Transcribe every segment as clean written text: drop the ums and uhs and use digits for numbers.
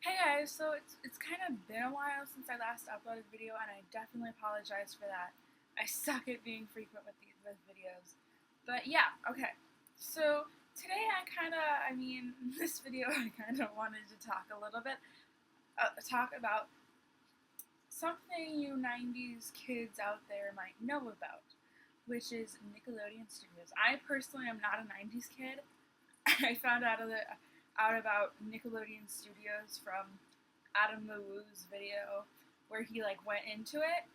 Hey guys, so it's kind of been a while since I last uploaded a video, and I definitely apologize for that. I suck at being frequent with videos. But yeah, okay. So today in this video I kind of wanted to talk a little bit, talk about something you 90s kids out there might know about, which is Nickelodeon Studios. I personally am not a 90s kid. I found out about Nickelodeon Studios from Adam LaWoo's video where he like went into it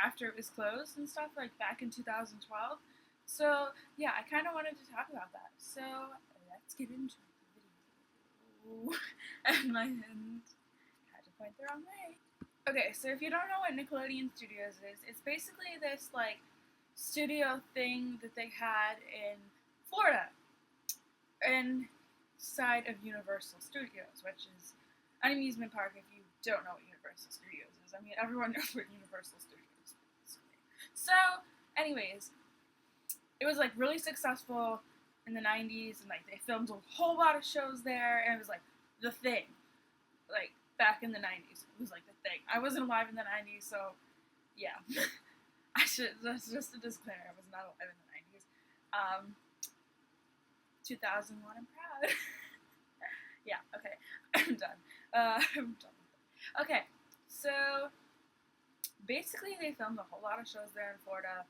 after it was closed and stuff like back in 2012. So yeah, I kind of wanted to talk about that. So let's get into the video. And my hand had to point the wrong way. Okay, so if you don't know what Nickelodeon Studios is, it's basically this like studio thing that they had in Florida, inside of Universal Studios, which is an amusement park. If you don't know what Universal Studios is, I mean everyone knows what Universal Studios is. So, anyways, it was like really successful in the 90s, and like they filmed a whole lot of shows there, and it was like the thing. Like back in the 90s, it was like the thing. I wasn't alive in the 90s, so yeah. That's just a disclaimer. I was not alive in the 90s. 2001, I'm proud. Yeah, okay. I'm done. I'm done with it. Okay, so basically they filmed a whole lot of shows there in Florida,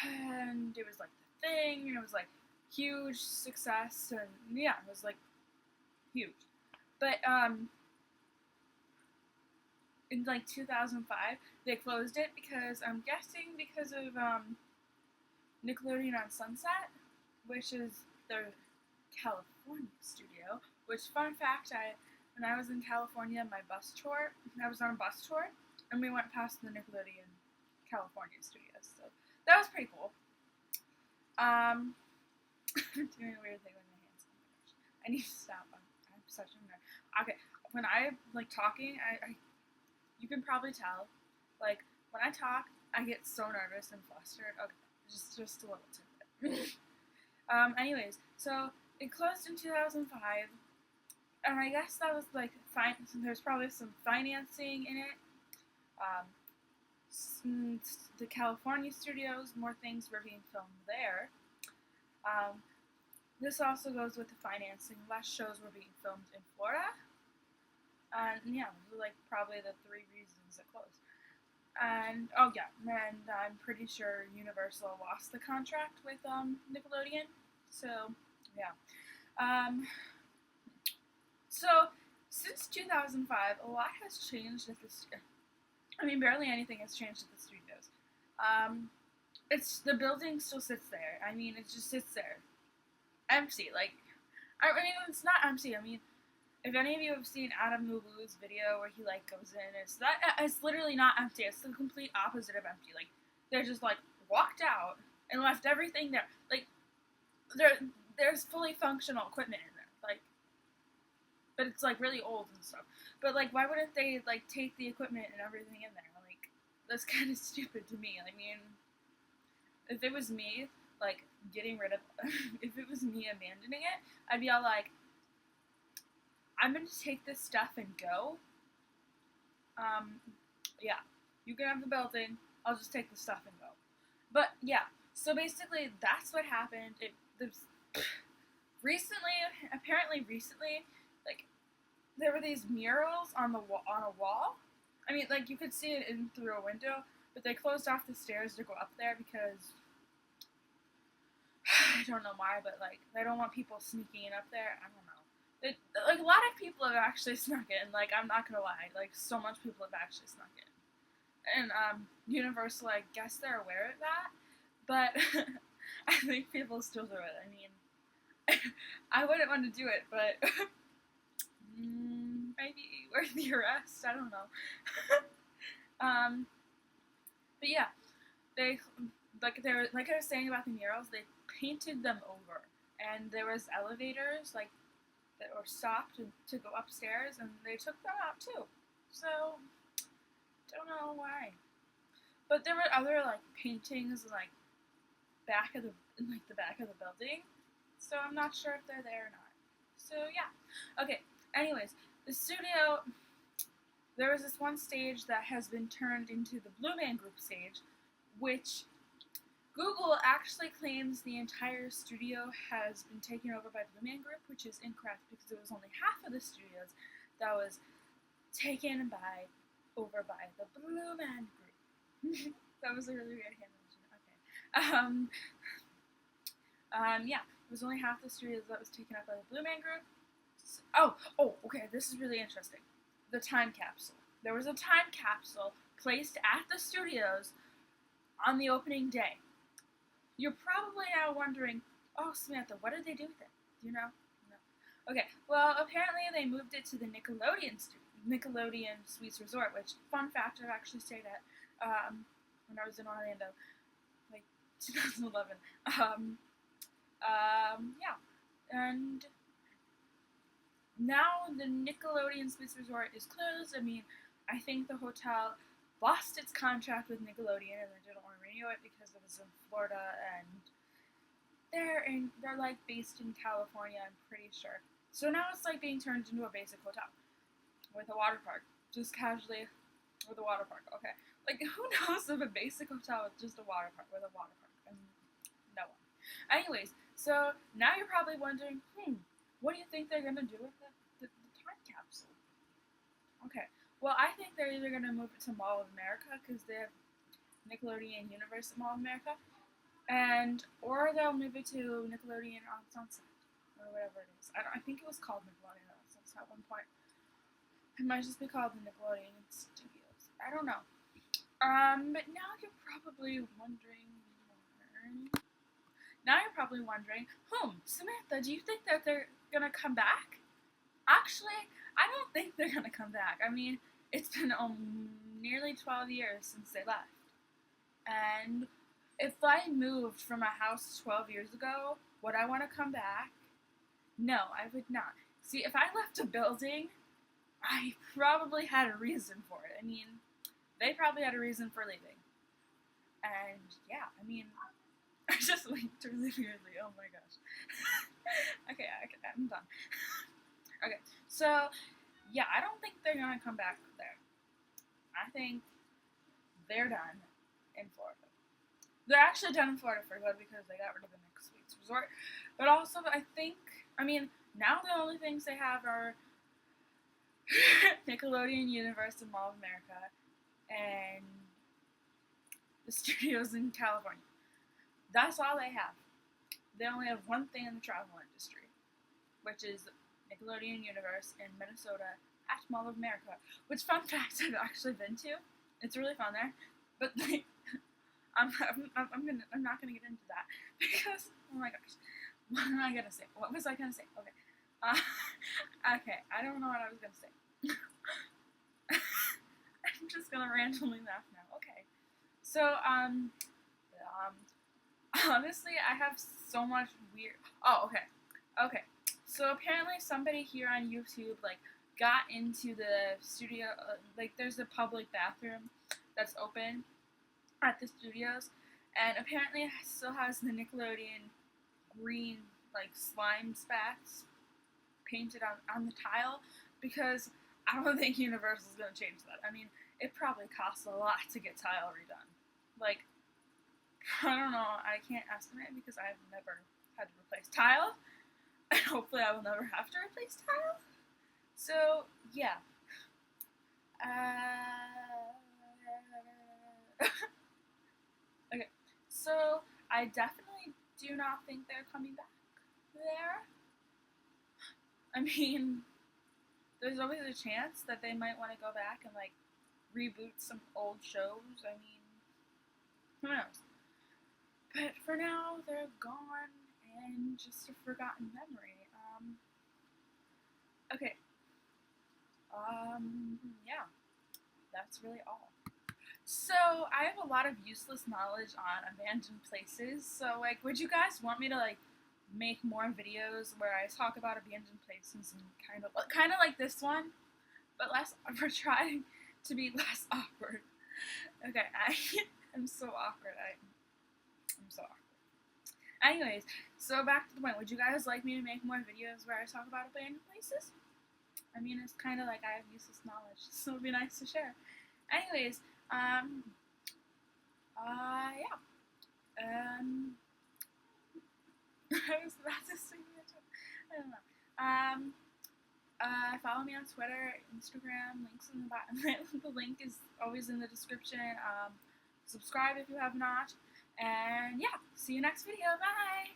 and it was like the thing, and it was like huge success, and yeah, it was like huge. But in like 2005, they closed it because I'm guessing because of Nickelodeon on Sunset, which is their California studio. Which, fun fact, when I was in California, my bus tour, I was on a bus tour, and we went past the Nickelodeon California studios. So that was pretty cool. I'm doing a weird thing with my hands. Oh my gosh, I need to stop. I'm such a nerd. Okay, when I like talking, I you can probably tell, like when I talk, I get so nervous and flustered. Okay, just a little tidbit. Anyways, so it closed in 2005, and I guess that was like fine. There's probably some financing in it. Um, the California studios, more things were being filmed there. Um, this also goes with the financing. Less shows were being filmed in Florida, and yeah, those are like probably the three reasons it closed. And oh yeah, and I'm pretty sure Universal lost the contract with Nickelodeon. So yeah. Um, so since 2005, a lot has changed at this. I mean, barely anything has changed at the studios. Um, it's the building still sits there. I mean, it just sits there, empty. Like, I mean, it's not empty. I mean, if any of you have seen Adam Lulu's video where he like goes in, it's literally not empty. It's the complete opposite of empty. Like, they're just like walked out and left everything there. Like, there's fully functional equipment in there. Like, but it's like really old and stuff. But like, why wouldn't they like take the equipment and everything in there? Like, that's kind of stupid to me. I mean, if it was me, like getting rid of, if it was me abandoning it, I'd be all like, I'm gonna take this stuff and go. Um, yeah, you can have the building. I'll just take the stuff and go. But yeah, so basically that's what happened. There's apparently recently, like there were these murals on on a wall. I mean, like you could see it in through a window, but they closed off the stairs to go up there because I don't know why, but like they don't want people sneaking in up there. I don't know. Like a lot of people have actually snuck in. Like I'm not gonna lie, like so much people have actually snuck in. And Universal, I guess they're aware of that, but I think people still do it. I mean, I wouldn't want to do it, but maybe worth the arrest. I don't know. um, but yeah, they were like I was saying about the murals. They painted them over, and there was elevators like that were stopped to go upstairs, and they took them out too. So don't know why. But there were other like paintings like the back of the building. So I'm not sure if they're there or not. So yeah. Okay. Anyways, the studio, there was this one stage that has been turned into the Blue Man Group stage, which Google actually claims the entire studio has been taken over by Blue Man Group, which is incorrect because it was only half of the studios that was taken over by the Blue Man Group. That was a really weird hand motion. Okay. Yeah, it was only half the studios that was taken up by the Blue Man Group. Okay, this is really interesting. The time capsule. There was a time capsule placed at the studios on the opening day. You're probably now wondering, oh, Samantha, what did they do with it? Do you know? No. Okay, well, apparently they moved it to the Nickelodeon Suites Resort, which, fun fact, I've actually stayed at when I was in Orlando, like 2011. Yeah, and now the Nickelodeon Suites Resort is closed. I mean, I think the hotel lost its contract with Nickelodeon and they didn't want to renew it because it was in Florida and they're like based in California, I'm pretty sure. So now it's like being turned into a basic hotel with a water park, just casually with a water park. Okay, like who knows of a basic hotel with just a water park with a water park? I mean, no one. Anyways, so now you're probably wondering, what do you think they're gonna do with the time capsule? Okay, well I think they're either gonna move it to Mall of America because they have Nickelodeon Universe at Mall of America, or they'll move it to Nickelodeon on Sunset or whatever it is. I think it was called Nickelodeon on Sunset at one point. It might just be called the Nickelodeon Studios. I don't know. But now you're probably wondering. Samantha, do you think that they're gonna come back? Actually, I don't think they're gonna come back. I mean, it's been nearly 12 years since they left. And if I moved from a house 12 years ago, would I want to come back? No, I would not. See, if I left a building, I probably had a reason for it. I mean, they probably had a reason for leaving. And yeah, I mean, I just winked really weirdly. Oh my gosh. Okay, I'm done. Okay, so yeah, I don't think they're gonna come back there. I think they're done in Florida. They're actually done in Florida for good because they got rid of the Nick Suites Resort. But also, I mean, now the only things they have are Nickelodeon Universe and Mall of America and the studios in California. That's all they have. They only have one thing in the travel industry, which is Nickelodeon Universe in Minnesota at Mall of America. Which, fun fact, I've actually been to. It's really fun there, but like, I'm not gonna get into that because, oh my gosh, what am I gonna say? What was I gonna say? Okay, okay, I don't know what I was gonna say. I'm just gonna randomly laugh now. Okay, so honestly, I have so much weird. Oh, okay. So apparently, somebody here on YouTube got into the studio. There's a public bathroom that's open at the studios, and apparently it still has the Nickelodeon green slime spats painted on the tile because I don't think Universal is gonna change that. I mean, it probably costs a lot to get tile redone. I don't know. I can't estimate because I've never had to replace tile, and hopefully I will never have to replace tile. So yeah. Okay, so I definitely do not think they're coming back there. I mean, there's always a chance that they might want to go back and reboot some old shows. I mean, who knows? But for now, they're gone and just a forgotten memory. Okay. Yeah, that's really all. So, I have a lot of useless knowledge on abandoned places, so, would you guys want me to, make more videos where I talk about abandoned places and kind of like this one, but we're trying to be less awkward. Okay, I'm so awkward, I'm so awkward. Anyways, so back to the point, would you guys like me to make more videos where I talk about abandoned places? I mean, it's kind of like I have useless knowledge, so it'd be nice to share. Anyways, yeah. I was about to sing it. I don't know. Follow me on Twitter, Instagram. Links in the bottom. The link is always in the description. Subscribe if you have not. And yeah, see you next video. Bye!